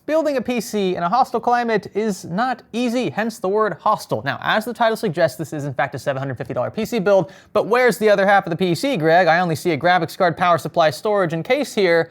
Building a PC in a hostile climate is not easy, hence the word hostile. Now, as the title suggests, this is in fact a $750 PC build, but where's the other half of the PC, Greg? I only see a graphics card, power supply, storage, and case here.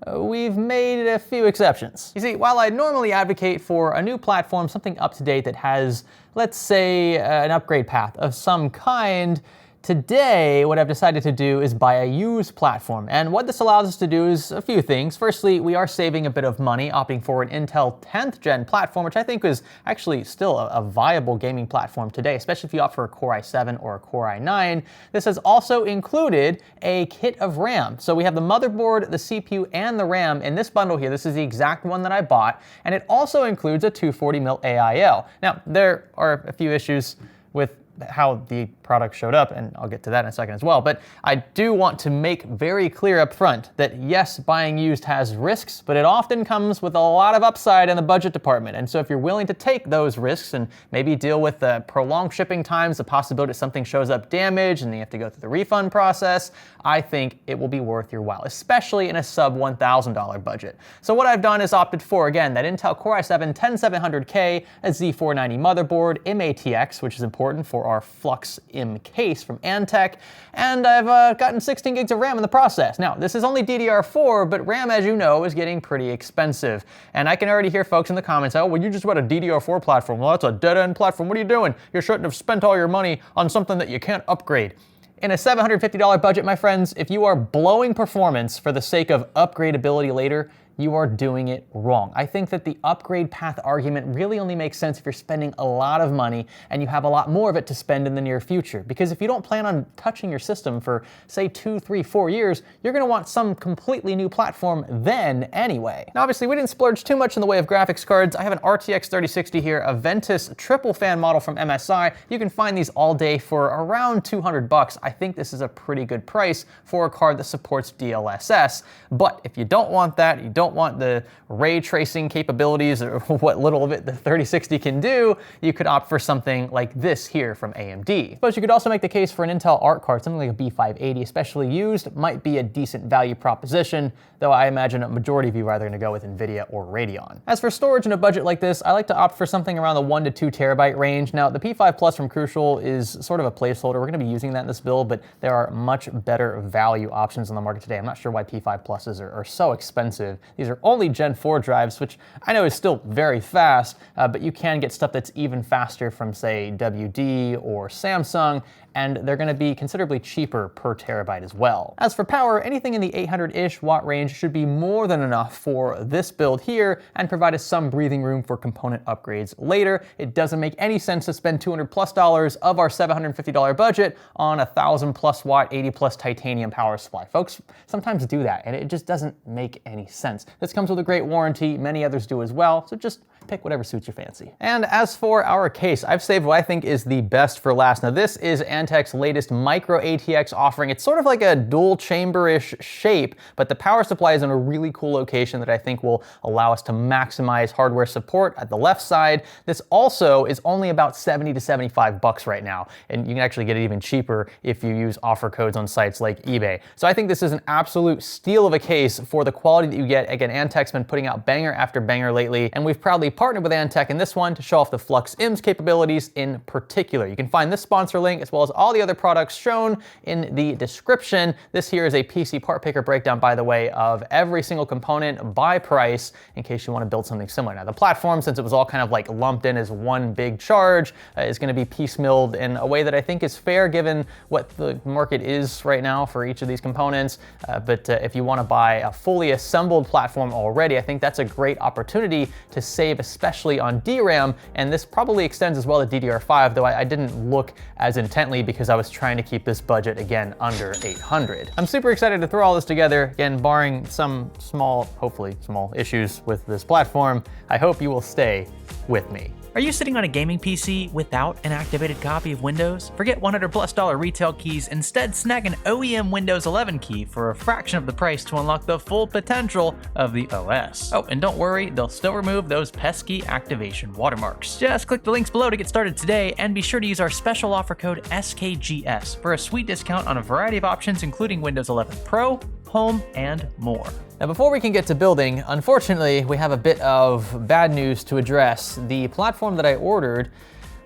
We've made a few exceptions. You see, while I normally advocate for a new platform, something up to date that has, let's say, an upgrade path of some kind, today, what I've decided to do is buy a used platform. And what this allows us to do is a few things. Firstly, we are saving a bit of money opting for an Intel 10th gen platform, which I think is actually still a viable gaming platform today, especially if you opt for a Core i7 or a Core i9. This has also included a kit of RAM. So we have the motherboard, the CPU, and the RAM in this bundle here. This is the exact one that I bought. And it also includes a 240mm AIL. Now, there are a few issues with how the product showed up, and I'll get to that in a second as well. But I do want to make very clear up front that yes, buying used has risks, but it often comes with a lot of upside in the budget department. And so if you're willing to take those risks and maybe deal with the prolonged shipping times, the possibility that something shows up damaged and you have to go through the refund process, I think it will be worth your while, especially in a sub $1,000 budget. So what I've done is opted for, again, that Intel Core i7-10700K, a Z490 motherboard, mATX, which is important for our Flux M case from Antec, and I've gotten 16 gigs of RAM in the process. Now, this is only DDR4, but RAM, as you know, is getting pretty expensive. And I can already hear folks in the comments, oh, well, you just bought a DDR4 platform. Well, that's a dead-end platform. What are you doing? You shouldn't have spent all your money on something that you can't upgrade. In a $750 budget, my friends, if you are blowing performance for the sake of upgradability later, you are doing it wrong. I think that the upgrade path argument really only makes sense if you're spending a lot of money and you have a lot more of it to spend in the near future. Because if you don't plan on touching your system for, say, 2, 3, 4 years, you're gonna want some completely new platform then anyway. Now, obviously, we didn't splurge too much in the way of graphics cards. I have an RTX 3060 here, a Ventus triple fan model from MSI. You can find these all day for around 200 bucks. I think this is a pretty good price for a card that supports DLSS. But if you don't want that, you don't want the ray tracing capabilities or what little of it the 3060 can do, you could opt for something like this here from AMD. But you could also make the case for an Intel Arc card, something like a B580, especially used, might be a decent value proposition, though I imagine a majority of you are either gonna go with NVIDIA or Radeon. As for storage in a budget like this, I like to opt for something around the 1 to 2 terabyte range. Now, the P5 Plus from Crucial is sort of a placeholder. We're gonna be using that in this build, but there are much better value options on the market today. I'm not sure why P5 Pluses are so expensive. These are only Gen 4 drives, which I know is still very fast, but you can get stuff that's even faster from, say, WD or Samsung, and they're gonna be considerably cheaper per terabyte as well. As for power, anything in the 800-ish watt range should be more than enough for this build here and provide us some breathing room for component upgrades later. It doesn't make any sense to spend $200+ of our $750 budget on a 1,000+ watt, 80+ titanium power supply. Folks sometimes do that, and it just doesn't make any sense. This comes with a great warranty, many others do as well, so just pick whatever suits your fancy. And as for our case, I've saved what I think is the best for last. Now, this is Antec's latest micro ATX offering. It's sort of like a dual chamber-ish shape, but the power supply is in a really cool location that I think will allow us to maximize hardware support at the left side. This also is only about 70 to 75 bucks right now, and you can actually get it even cheaper if you use offer codes on sites like eBay. So I think this is an absolute steal of a case for the quality that you get. Again, Antec's been putting out banger after banger lately, and we've proudly partnered with Antec in this one to show off the Flux M's capabilities in particular. You can find this sponsor link as well as all the other products shown in the description. This here is a PC part picker breakdown, by the way, of every single component by price in case you want to build something similar. Now, the platform, since it was all kind of like lumped in as one big charge, is going to be piecemealed in a way that I think is fair given what the market is right now for each of these components. But if you want to buy a fully assembled platform already, I think that's a great opportunity to save, especially on DRAM, and this probably extends as well to DDR5, though I didn't look as intently because I was trying to keep this budget, again, under 800. I'm super excited to throw all this together, again, barring some small, hopefully small issues with this platform. I hope you will stay with me. Are you sitting on a gaming PC without an activated copy of Windows? Forget $100+ retail keys, instead snag an OEM Windows 11 key for a fraction of the price to unlock the full potential of the OS. Oh, and don't worry, they'll still remove those pesky activation watermarks. Just click the links below to get started today, and be sure to use our special offer code SKGS for a sweet discount on a variety of options including Windows 11 Pro, home, and more. Now, before we can get to building, unfortunately, we have a bit of bad news to address. The platform that I ordered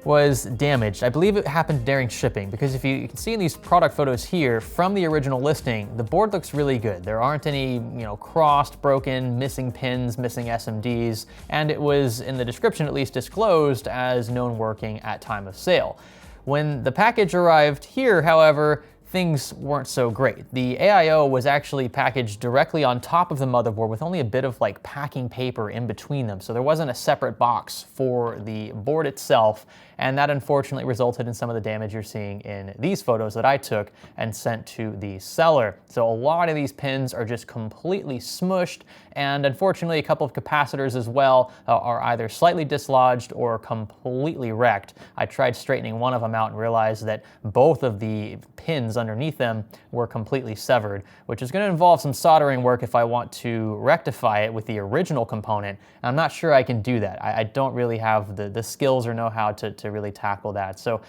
was damaged. I believe it happened during shipping, because if you can see in these product photos here from the original listing, the board looks really good. There aren't any, crossed, broken, missing pins, missing SMDs, and it was, in the description at least, disclosed as known working at time of sale. When the package arrived here, however, things weren't so great. The AIO was actually packaged directly on top of the motherboard with only a bit of packing paper in between them. So there wasn't a separate box for the board itself. And that unfortunately resulted in some of the damage you're seeing in these photos that I took and sent to the seller. So a lot of these pins are just completely smushed. And unfortunately, a couple of capacitors as well are either slightly dislodged or completely wrecked. I tried straightening one of them out and realized that both of the pins underneath them were completely severed, which is going to involve some soldering work if I want to rectify it with the original component. And I'm not sure I can do that. I don't really have the skills or know-how to really tackle that. So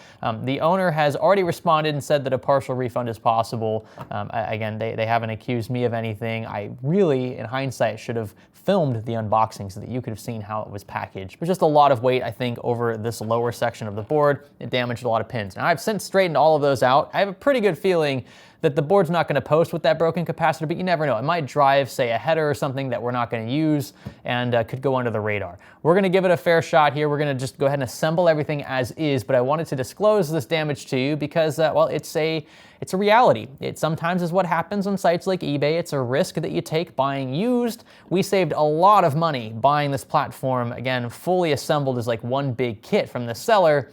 the owner has already responded and said that a partial refund is possible. Again, they haven't accused me of anything. I really, in hindsight, should have filmed the unboxing so that you could have seen how it was packaged. But just a lot of weight, I think, over this lower section of the board. It damaged a lot of pins. Now, I've since straightened all of those out. I have a pretty good feeling that the board's not going to post with that broken capacitor, but you never know. It might drive, say, a header or something that we're not going to use and could go under the radar. We're going to give it a fair shot here. We're going to just go ahead and assemble everything as is, but I wanted to disclose this damage to you because, well, it's a reality. It sometimes is what happens on sites like eBay. It's a risk that you take buying used. We saved a lot of money buying this platform, again, fully assembled as one big kit from the seller,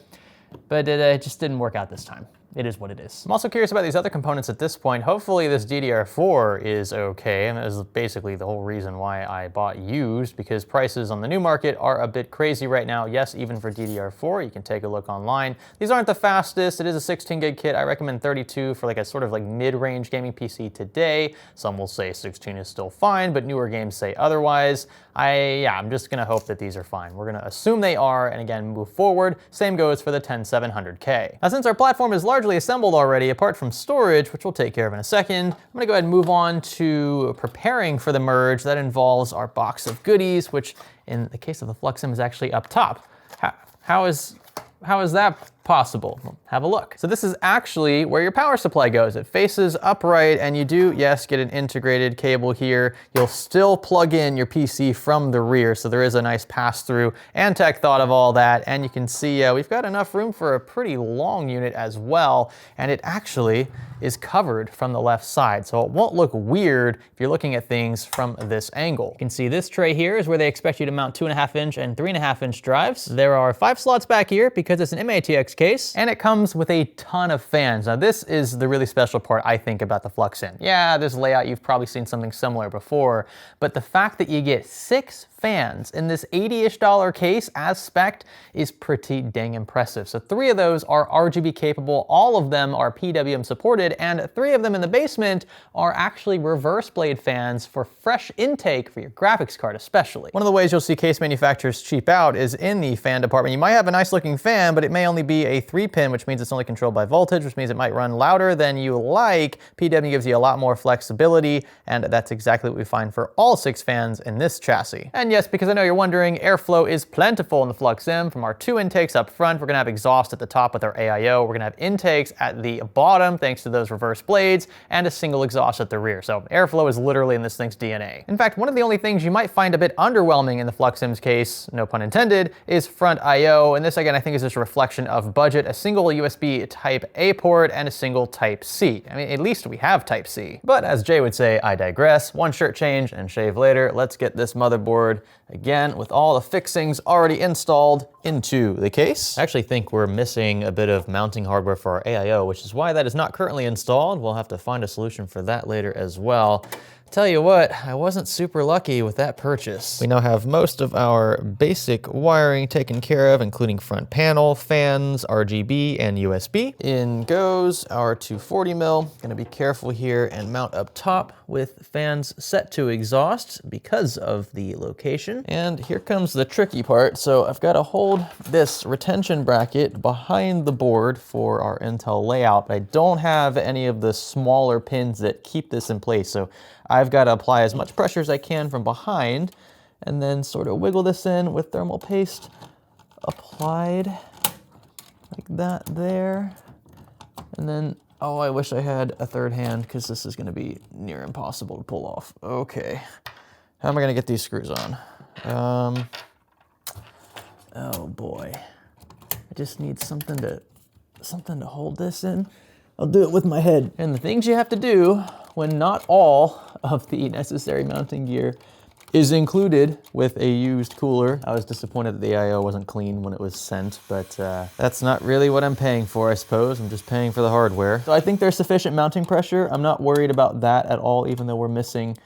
but it just didn't work out this time. It is what it is. I'm also curious about these other components at this point. Hopefully this DDR4 is okay, and that is basically the whole reason why I bought used, because prices on the new market are a bit crazy right now. Yes, even for DDR4, you can take a look online. These aren't the fastest. It is a 16 gig kit. I recommend 32 for a sort of mid-range gaming PC today. Some will say 16 is still fine, but newer games say otherwise. I'm just gonna hope that these are fine. We're gonna assume they are, and again, move forward. Same goes for the 10700K. Now, since our platform is largely assembled already, apart from storage, which we'll take care of in a second, I'm gonna go ahead and move on to preparing for the merge. That involves our box of goodies, which in the case of the Flux M is actually up top. How is that possible? Well, have a look. So this is actually where your power supply goes. It faces upright, and you do, yes, get an integrated cable here. You'll still plug in your PC from the rear, so there is a nice pass-through. Antec thought of all that, and you can see we've got enough room for a pretty long unit as well, and it actually is covered from the left side, so it won't look weird if you're looking at things from this angle. You can see this tray here is where they expect you to mount 2.5-inch and 3.5-inch drives. There are 5 slots back here because it's an mATX case, and it comes with a ton of fans. Now, this is the really special part, I think, about the Flux M. Yeah, this layout, you've probably seen something similar before, but the fact that you get 6 fans in this $80-ish case as spec'd is pretty dang impressive. So 3 of those are RGB capable, all of them are PWM supported, and 3 of them in the basement are actually reverse blade fans for fresh intake for your graphics card especially. One of the ways you'll see case manufacturers cheap out is in the fan department. You might have a nice looking fan, but it may only be a 3-pin, which means it's only controlled by voltage, which means it might run louder than you like. PWM gives you a lot more flexibility, and that's exactly what we find for all 6 fans in this chassis. And yes, because I know you're wondering, airflow is plentiful in the Flux M. From our 2 intakes up front, we're gonna have exhaust at the top with our AIO. We're gonna have intakes at the bottom, thanks to those reverse blades, and a single exhaust at the rear. So airflow is literally in this thing's DNA. In fact, one of the only things you might find a bit underwhelming in the Flux M's case, no pun intended, is front IO. And this, again, I think is just a reflection of budget. A single USB Type A port and a single Type C. I mean, at least we have Type C. But as Jay would say, I digress. One shirt change and shave later. Let's get this motherboard, again, with all the fixings already installed, into the case. I actually think we're missing a bit of mounting hardware for our AIO, which is why that is not currently installed. We'll have to find a solution for that later as well. Tell you what, I wasn't super lucky with that purchase. We now have most of our basic wiring taken care of, including front panel, fans, RGB, and USB. In goes our 240 mil. Gonna be careful here and mount up top with fans set to exhaust because of the location. And here comes the tricky part. So I've got to hold this retention bracket behind the board for our Intel layout, but I don't have any of the smaller pins that keep this in place. So I've got to apply as much pressure as I can from behind and then sort of wiggle this in with thermal paste applied like that there. And then, oh, I wish I had a third hand because this is going to be near impossible to pull off. Okay, how am I going to get these screws on? Oh boy, I just need something to hold this in. I'll do it with my head. And the things you have to do when not all of the necessary mounting gear is included with a used cooler. I was disappointed that the AIO wasn't clean when it was sent, but that's not really what I'm paying for, I suppose. I'm just paying for the hardware. So I think there's sufficient mounting pressure. I'm not worried about that at all, even though we're missing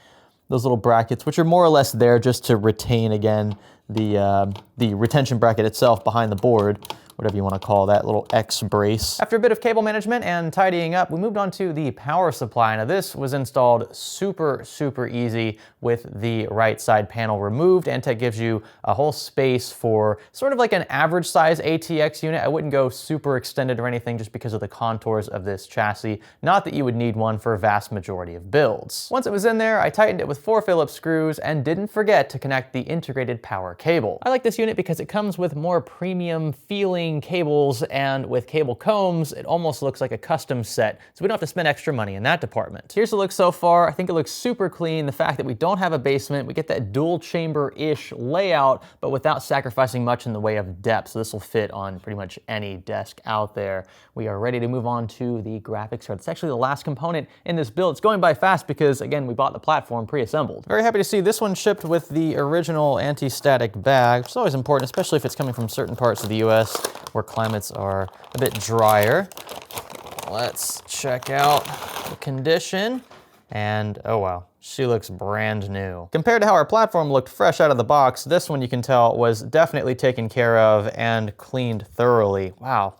those little brackets, which are more or less there just to retain, again, the retention bracket itself behind the board, whatever you want to call that little X brace. After a bit of cable management and tidying up, we moved on to the power supply. Now this was installed super easy with the right side panel removed. Antec gives you a whole space for sort of like an average size ATX unit. I wouldn't go super extended or anything just because of the contours of this chassis. Not that you would need one for a vast majority of builds. Once it was in there, I tightened it with 4 Phillips screws and didn't forget to connect the integrated power cable. I like this unit because it comes with more premium feeling cables, and with cable combs, it almost looks like a custom set, so we don't have to spend extra money in that department. Here's the look so far. I think it looks super clean. The fact that we don't have a basement, we get that dual chamber-ish layout, but without sacrificing much in the way of depth, so this will fit on pretty much any desk out there. We are ready to move on to the graphics card. It's actually the last component in this build. It's going by fast because, again, we bought the platform pre-assembled. Very happy to see this one shipped with the original anti-static bag, which is always important, especially if it's coming from certain parts of the US where climates are a bit drier. Let's check out the condition. And oh wow, she looks brand new. Compared to how our platform looked fresh out of the box, this one you can tell was definitely taken care of and cleaned thoroughly. Wow,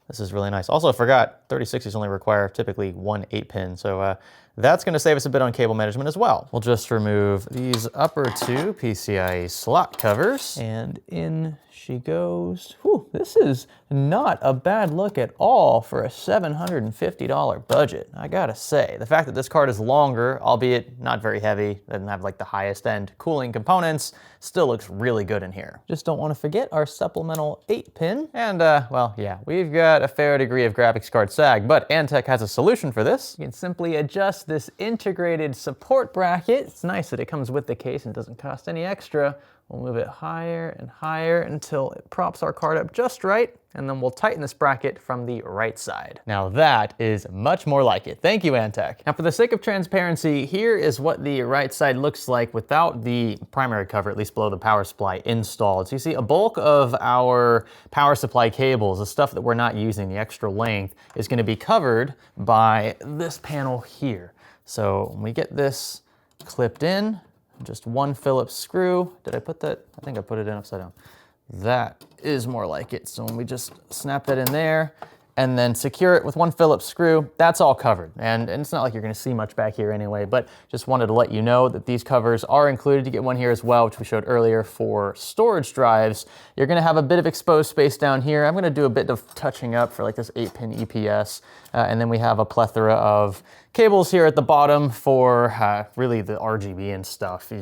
this is really nice. Also, I forgot, 3060s only require typically one 8-pin, so that's gonna save us a bit on cable management as well. We'll just remove these upper 2 PCIe slot covers, and in she goes. Whew, this is not a bad look at all for a $750 budget, I gotta say. The fact that this card is longer, albeit not very heavy, doesn't have like the highest end cooling components, still looks really good in here. Just don't wanna forget our supplemental 8-pin. And well, yeah, we've got a fair degree of graphics card sag, but Antec has a solution for this. You can simply adjust this integrated support bracket. It's nice that it comes with the case and doesn't cost any extra. We'll move it higher and higher until it props our card up just right, and then we'll tighten this bracket from the right side. Now that is much more like it. Thank you, Antec. Now for the sake of transparency, here is what the right side looks like without the primary cover, at least below the power supply, installed. So you see a bulk of our power supply cables, the stuff that we're not using, the extra length, is gonna be covered by this panel here. So when we get this clipped in, just 1 Phillips screw. Did I put that? I think I put it in upside down. That is more like it. So when we just snap that in there and then secure it with 1 Phillips screw, that's all covered. And it's not like you're gonna see much back here anyway, but just wanted to let you know that these covers are included. You get one here as well, which we showed earlier for storage drives. You're gonna have a bit of exposed space down here. I'm gonna do a bit of touching up for like this 8-pin EPS. And then we have a plethora of cables here at the bottom for really the RGB and stuff.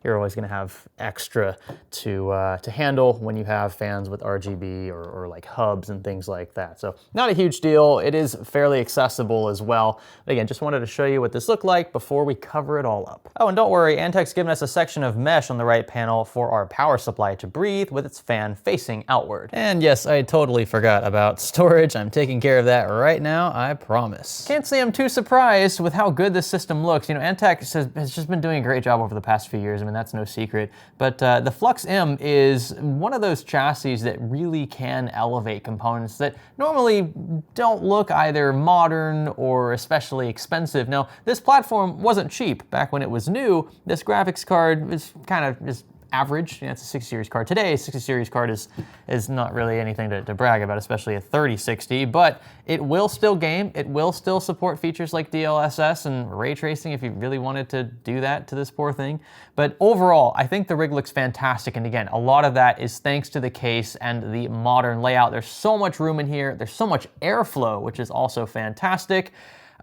You're always gonna have extra to handle when you have fans with RGB or like hubs and things like that. So not a huge deal. It is fairly accessible as well. But again, just wanted to show you what this looked like before we cover it all up. Oh, and don't worry, Antec's given us a section of mesh on the right panel for our power supply to breathe with its fan facing outward. And yes, I totally forgot about storage. I'm taking care of that right now, I promise. Can't say I'm too surprised surprised with how good this system looks. You know, Antec has just been doing a great job over the past few years. I mean, that's no secret. But the Flux M is one of those chassis that really can elevate components that normally don't look either modern or especially expensive. Now, this platform wasn't cheap back when it was new. This graphics card is kind of just average. You know, it's a 60 series card. Today, a 60 series card is not really anything to brag about, especially a 3060, but it will still game. It will still support features like DLSS and ray tracing if you really wanted to do that to this poor thing. But overall, I think the rig looks fantastic. And again, a lot of that is thanks to the case and the modern layout. There's so much room in here. There's so much airflow, which is also fantastic.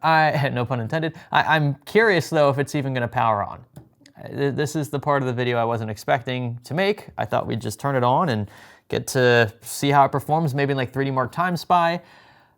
No pun intended. I'm curious though if it's even gonna power on. This is the part of the video I wasn't expecting to make. I thought we'd just turn it on and get to see how it performs, maybe in like 3D Mark Time Spy,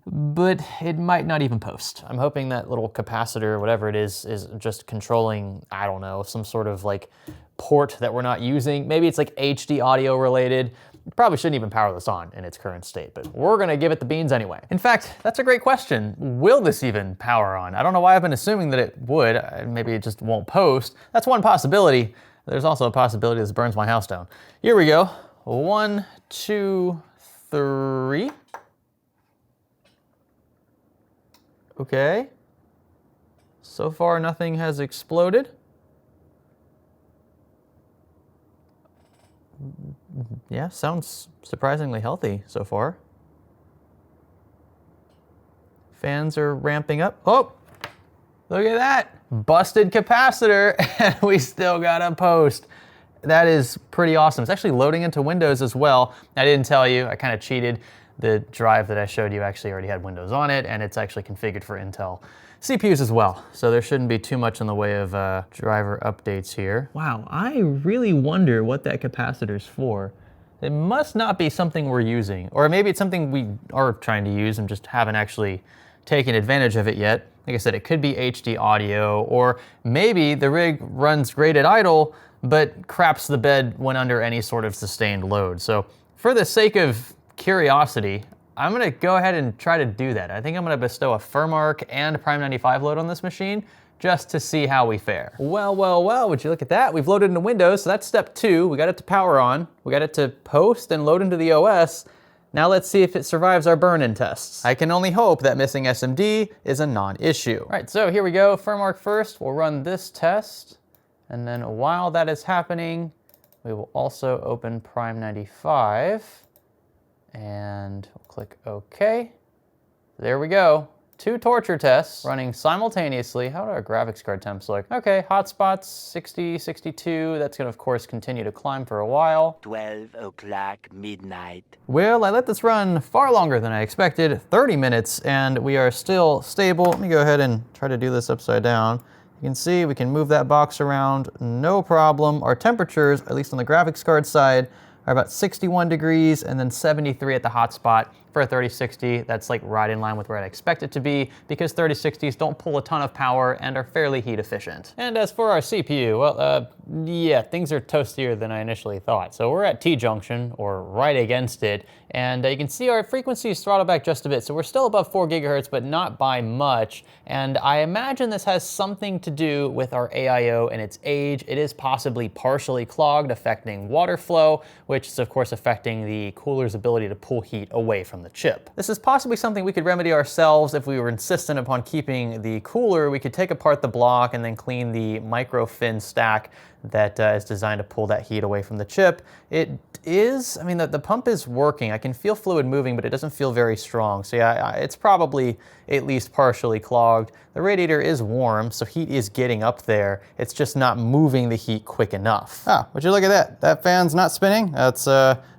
but it might not even post. I'm hoping that little capacitor, whatever it is just controlling, I don't know, some sort of like port that we're not using. Maybe it's like HD audio related. Probably shouldn't even power this on in its current state, but we're gonna give it the beans anyway. In fact, that's a great question. Will this even power on? I don't know why I've been assuming that it would. Maybe it just won't post. That's one possibility. There's also a possibility this burns my house down. Here we go. 1, 2, 3. Okay. So far, nothing has exploded. Yeah, sounds surprisingly healthy so far. Fans are ramping up. Oh, look at that. Busted capacitor, and we still got a post. That is pretty awesome. It's actually loading into Windows as well. I didn't tell you, I kind of cheated. The drive that I showed you actually already had Windows on it, and it's actually configured for Intel CPUs as well. So there shouldn't be too much in the way of driver updates here. Wow, I really wonder what that capacitor's for. It must not be something we're using, or maybe it's something we are trying to use and just haven't actually taken advantage of it yet. Like I said, it could be HD audio, or maybe the rig runs great at idle, but craps the bed when under any sort of sustained load. So for the sake of curiosity, I'm gonna go ahead and try to do that. I think I'm gonna bestow a Furmark and Prime 95 load on this machine just to see how we fare. Well, would you look at that? We've loaded into Windows, so that's step 2. We got it to power on. We got it to post and load into the OS. Now let's see if it survives our burn-in tests. I can only hope that missing SMD is a non-issue. All right, so here we go. Furmark first. We'll run this test. And then while that is happening, we will also open Prime 95. And we'll click OK. There we go. 2 torture tests running simultaneously. How do our graphics card temps look? Okay, hotspots 60, 62. That's gonna of course continue to climb for a while. 12 o'clock midnight. Well, I let this run far longer than I expected, 30 minutes, and we are still stable. Let me go ahead and try to do this upside down. You can see we can move that box around, no problem. Our temperatures, at least on the graphics card side, are about 61 degrees and then 73 at the hotspot. For a 3060, that's like right in line with where I'd expect it to be, because 3060s don't pull a ton of power and are fairly heat efficient. And as for our CPU, well, yeah, things are toastier than I initially thought. So we're at T-junction, or right against it, and you can see our frequency is throttled back just a bit. So we're still above 4 gigahertz, but not by much. And I imagine this has something to do with our AIO and its age. It is possibly partially clogged, affecting water flow, which is of course affecting the cooler's ability to pull heat away from the chip. This is possibly something we could remedy ourselves if we were insistent upon keeping the cooler. We could take apart the block and then clean the micro fin stack that is designed to pull that heat away from the chip. It is, I mean, the pump is working. I can feel fluid moving, but it doesn't feel very strong. So yeah, it's probably at least partially clogged. The radiator is warm, so heat is getting up there. It's just not moving the heat quick enough. Ah, would you look at that? That fan's not spinning. That's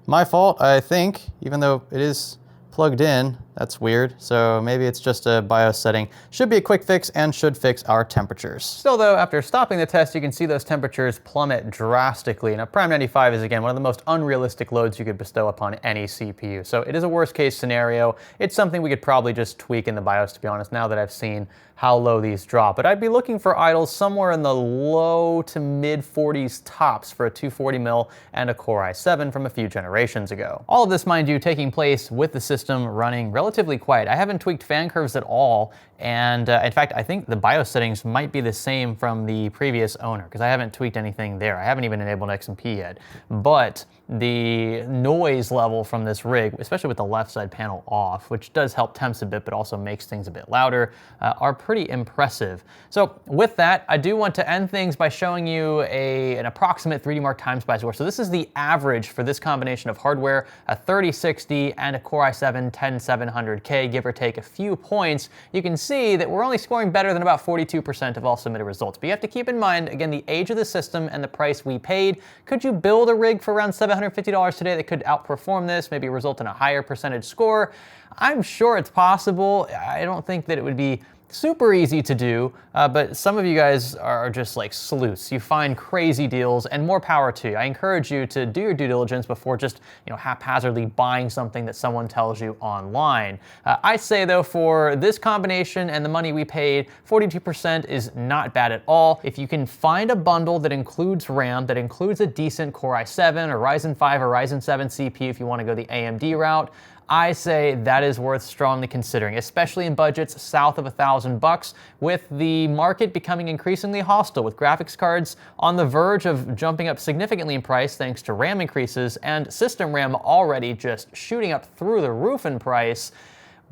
my fault, I think, even though it is plugged in. That's weird. So maybe it's just a BIOS setting. Should be a quick fix and should fix our temperatures. Still though, after stopping the test, you can see those temperatures plummet drastically. Now Prime 95 is again one of the most unrealistic loads you could bestow upon any CPU. So it is a worst case scenario. It's something we could probably just tweak in the BIOS, to be honest, now that I've seen how low these drop. But I'd be looking for idles somewhere in the low to mid 40s tops for a 240 mil and a Core i7 from a few generations ago. All of this, mind you, taking place with the system running relatively quiet. I haven't tweaked fan curves at all, And in fact, I think the BIOS settings might be the same from the previous owner because I haven't tweaked anything there. I haven't even enabled XMP yet. But the noise level from this rig, especially with the left side panel off, which does help temps a bit but also makes things a bit louder, are pretty impressive. So with that, I do want to end things by showing you an approximate 3D Mark time SPI score. So this is the average for this combination of hardware, a 3060 and a Core i7-10700K, give or take a few points. You can see that we're only scoring better than about 42% of all submitted results. But you have to keep in mind, again, the age of the system and the price we paid. Could you build a rig for around $750 today that could outperform this, maybe result in a higher percentage score? I'm sure it's possible. I don't think that it would be super easy to do, but some of you guys are just like sleuths. You find crazy deals, and more power to you. I encourage you to do your due diligence before just haphazardly buying something that someone tells you online. I say though, for this combination and the money we paid, 42% is not bad at all. If you can find a bundle that includes RAM, that includes a decent Core i7 or Ryzen 5 or Ryzen 7 CPU if you want to go the AMD route, I say that is worth strongly considering, especially in budgets south of $1,000, with the market becoming increasingly hostile, with graphics cards on the verge of jumping up significantly in price thanks to RAM increases, and system RAM already just shooting up through the roof in price.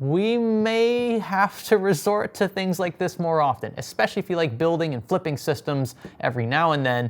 We may have to resort to things like this more often, especially if you like building and flipping systems every now and then.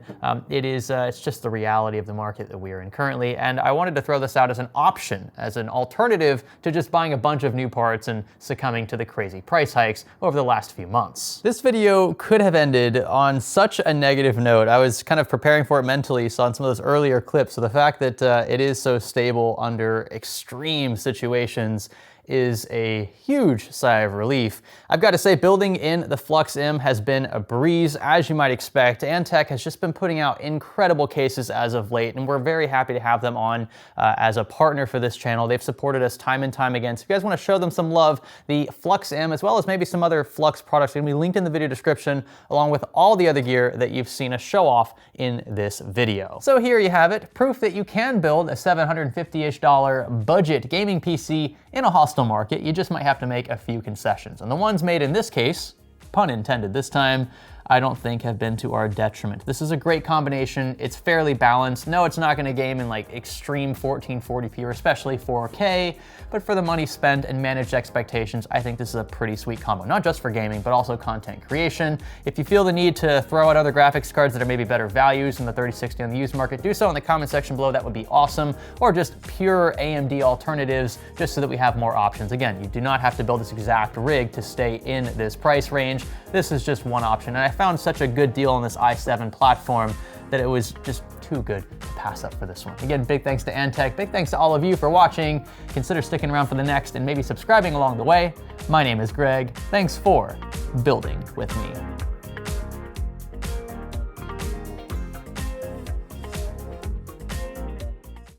It's just the reality of the market that we are in currently, and I wanted to throw this out as an option, as an alternative to just buying a bunch of new parts and succumbing to the crazy price hikes over the last few months. This video could have ended on such a negative note. I was kind of preparing for it mentally, saw in some of those earlier clips, so the fact that it is so stable under extreme situations is a huge sigh of relief. I've got to say, building in the Flux M has been a breeze, as you might expect. Antec has just been putting out incredible cases as of late, and we're very happy to have them on as a partner for this channel. They've supported us time and time again. So if you guys want to show them some love, the Flux M, as well as maybe some other Flux products, are going to be linked in the video description, along with all the other gear that you've seen us show off in this video. So here you have it, proof that you can build a $750-ish budget gaming PC in a hostile market. You just might have to make a few concessions. And the ones made in this case, pun intended this time, I don't think have been to our detriment. This is a great combination. It's fairly balanced. No, it's not gonna game in like extreme 1440p or especially 4K, but for the money spent and managed expectations, I think this is a pretty sweet combo, not just for gaming, but also content creation. If you feel the need to throw out other graphics cards that are maybe better values in the 3060 on the used market, do so in the comment section below. That would be awesome. Or just pure AMD alternatives, just so that we have more options. Again, you do not have to build this exact rig to stay in this price range. This is just one option, and I found such a good deal on this i7 platform that it was just too good to pass up for this one. Again, big thanks to Antec, big thanks to all of you for watching. Consider sticking around for the next and maybe subscribing along the way. My name is Greg. Thanks for building with me.